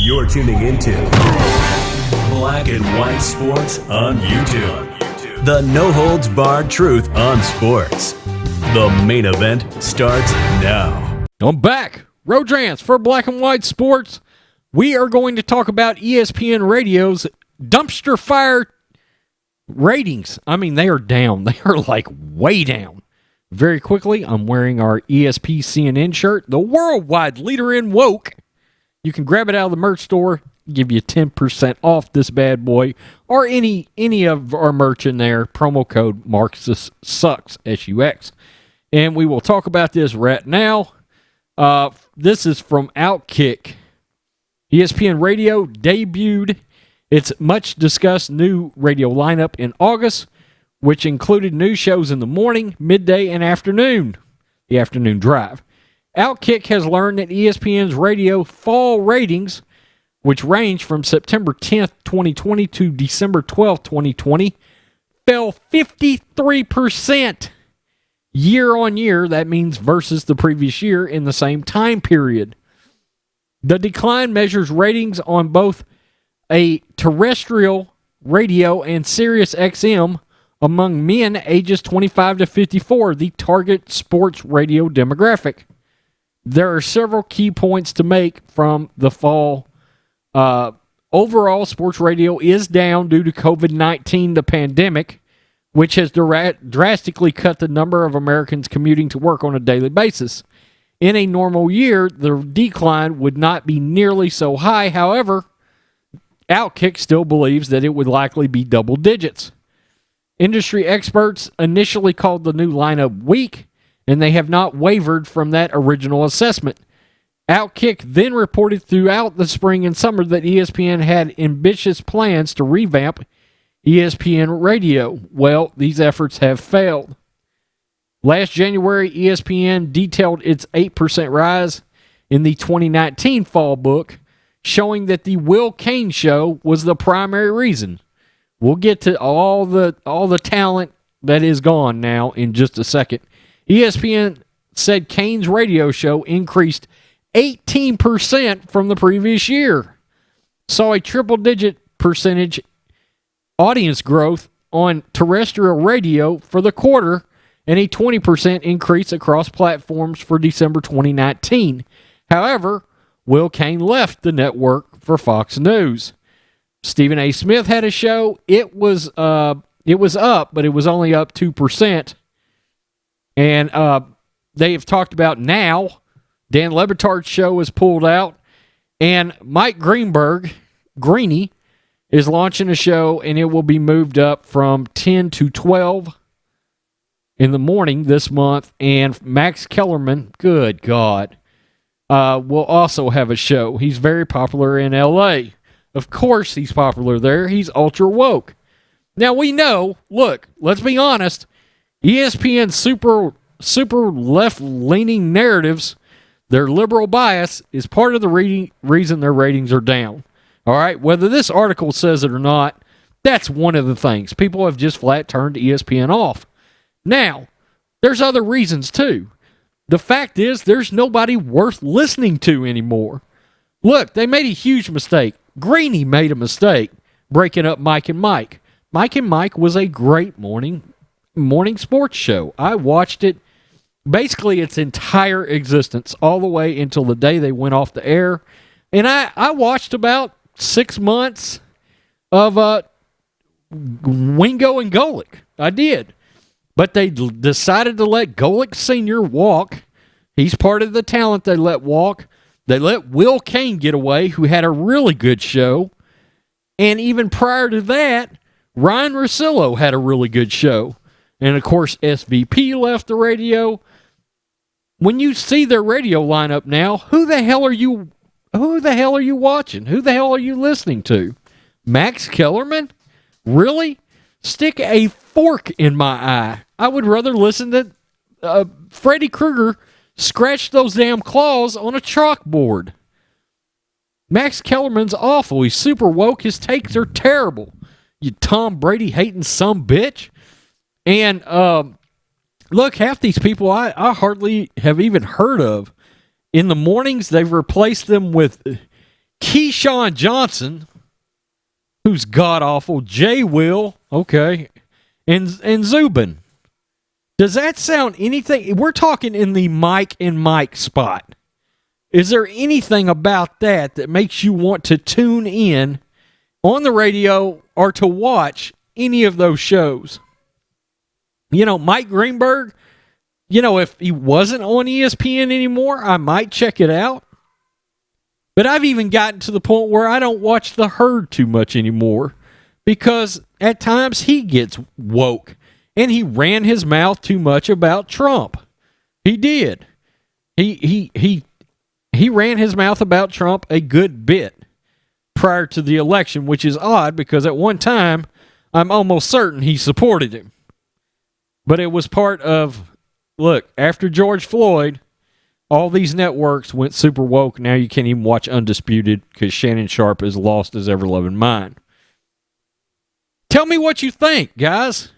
You're tuning into Black and White Sports on YouTube. The no-holds-barred truth on sports. The main event starts now. I'm back. Rodrans for Black and White Sports. We are going to talk about ESPN Radio's dumpster fire ratings. I mean, they are down. They are like way down. Very quickly, I'm wearing our ESP CNN shirt, the worldwide leader in woke. You can grab it out of the merch store, give you 10% off this bad boy, or any of our merch in there. Promo code Marxist Sucks, SUX. And we will talk about this right now. This is from Outkick. ESPN Radio debuted its much-discussed new radio lineup in August, which included news shows in the morning, midday, and afternoon, the afternoon drive. Outkick has learned that ESPN's radio fall ratings, which range from September 10th, 2020 to December 12th, 2020, fell 53% year on year. That means versus the previous year in the same time period. The decline measures ratings on both a terrestrial radio and Sirius XM among men ages 25 to 54, the target sports radio demographic. There are several key points to make from the fall. Overall, sports radio is down due to COVID-19, the pandemic, which has drastically cut the number of Americans commuting to work on a daily basis. In a normal year, the decline would not be nearly so high. However, Outkick still believes that it would likely be double digits. Industry experts initially called the new lineup weak, and they have not wavered from that original assessment. Outkick then reported throughout the spring and summer that ESPN had ambitious plans to revamp ESPN Radio. Well, these efforts have failed. Last January, ESPN detailed its 8% rise in the 2019 fall book, showing that the Will Cain show was the primary reason. We'll get to all the talent that is gone now in just a second. ESPN said Cain's radio show increased 18% from the previous year, saw a triple-digit percentage audience growth on terrestrial radio for the quarter, and a 20% increase across platforms for December 2019. However, Will Cain left the network for Fox News. Stephen A. Smith had a show. It was up, but it was only up 2%. And they have talked about now, Dan Le Batard's show is pulled out, and Mike Greenberg, Greeny, is launching a show, and it will be moved up from 10 to 12 in the morning this month. And Max Kellerman, good God, will also have a show. He's very popular in L.A. Of course he's popular there. He's ultra woke. Now we know, look, let's be honest, ESPN's super left-leaning narratives, their liberal bias, is part of the reason their ratings are down. All right, whether this article says it or not, that's one of the things. People have just flat turned ESPN off. Now, there's other reasons too. The fact is, there's nobody worth listening to anymore. Look, they made a huge mistake. Greeny made a mistake breaking up Mike and Mike. Mike and Mike was a great morning sports show. I watched it basically its entire existence, all the way until the day they went off the air. And I watched about 6 months of Wingo and Golick. I did. But they decided to let Golick Sr. walk. He's part of the talent they let walk. They let Will Cain get away, who had a really good show. And even prior to that, Ryan Russillo had a really good show. And, of course, SVP left the radio. When you see their radio lineup now, who the hell are you watching? Who the hell are you listening to? Max Kellerman? Really? Stick a fork in my eye. I would rather listen to Freddy Krueger scratch those damn claws on a chalkboard. Max Kellerman's awful. He's super woke. His takes are terrible. You Tom Brady hating some bitch. And look, half these people I hardly have even heard of. In the mornings, they've replaced them with Keyshawn Johnson, who's god-awful, Jay Will, okay, and Zubin. Does that sound anything? We're talking in the Mike and Mike spot. Is there anything about that makes you want to tune in on the radio or to watch any of those shows? You know, Mike Greenberg, you know, if he wasn't on ESPN anymore, I might check it out. But I've even gotten to the point where I don't watch The Herd too much anymore because at times he gets woke and he ran his mouth too much about Trump. He did. He ran his mouth about Trump a good bit prior to the election, which is odd because at one time I'm almost certain he supported him. But it was part of, look, after George Floyd, all these networks went super woke. Now you can't even watch Undisputed because Shannon Sharp is lost his ever-loving mind. Tell me what you think, guys.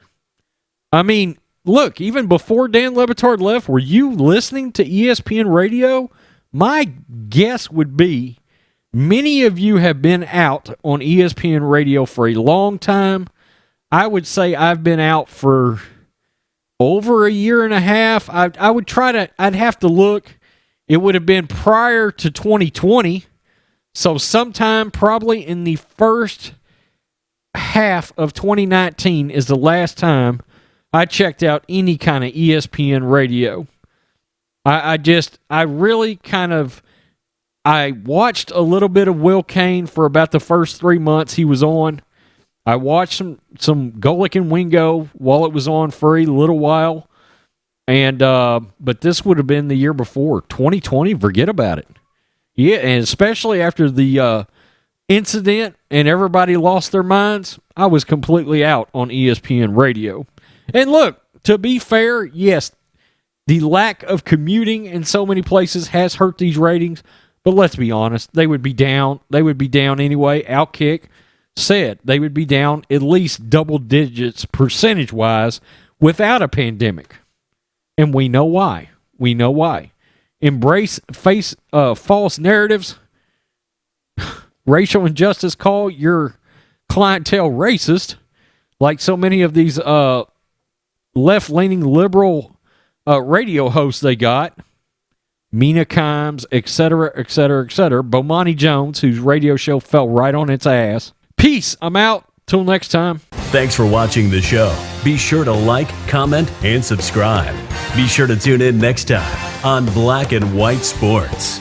I mean, look, even before Dan Le Batard left, were you listening to ESPN radio? My guess would be many of you have been out on ESPN radio for a long time. I would say I've been out for over a year and a half. I'd have to look. It would have been prior to 2020. So sometime probably in the first half of 2019 is the last time I checked out any kind of ESPN radio. I watched a little bit of Will Kane for about the first 3 months he was on. I watched some Golick and Wingo while it was on for a little while. And but this would have been the year before. 2020, forget about it. Yeah, and especially after the incident and everybody lost their minds, I was completely out on ESPN radio. And look, to be fair, yes, the lack of commuting in so many places has hurt these ratings, but let's be honest, they would be down. They would be down anyway. Outkick said they would be down at least double digits percentage-wise without a pandemic. And we know why. We know why. Embrace false narratives. Racial injustice, call your clientele racist, like so many of these left-leaning liberal radio hosts they got. Mina Kimes, etc., etc., etc. Bomani Jones, whose radio show fell right on its ass. Peace. I'm out. Till next time. Thanks for watching the show. Be sure to like, comment, and subscribe. Be sure to tune in next time on Black and White Sports.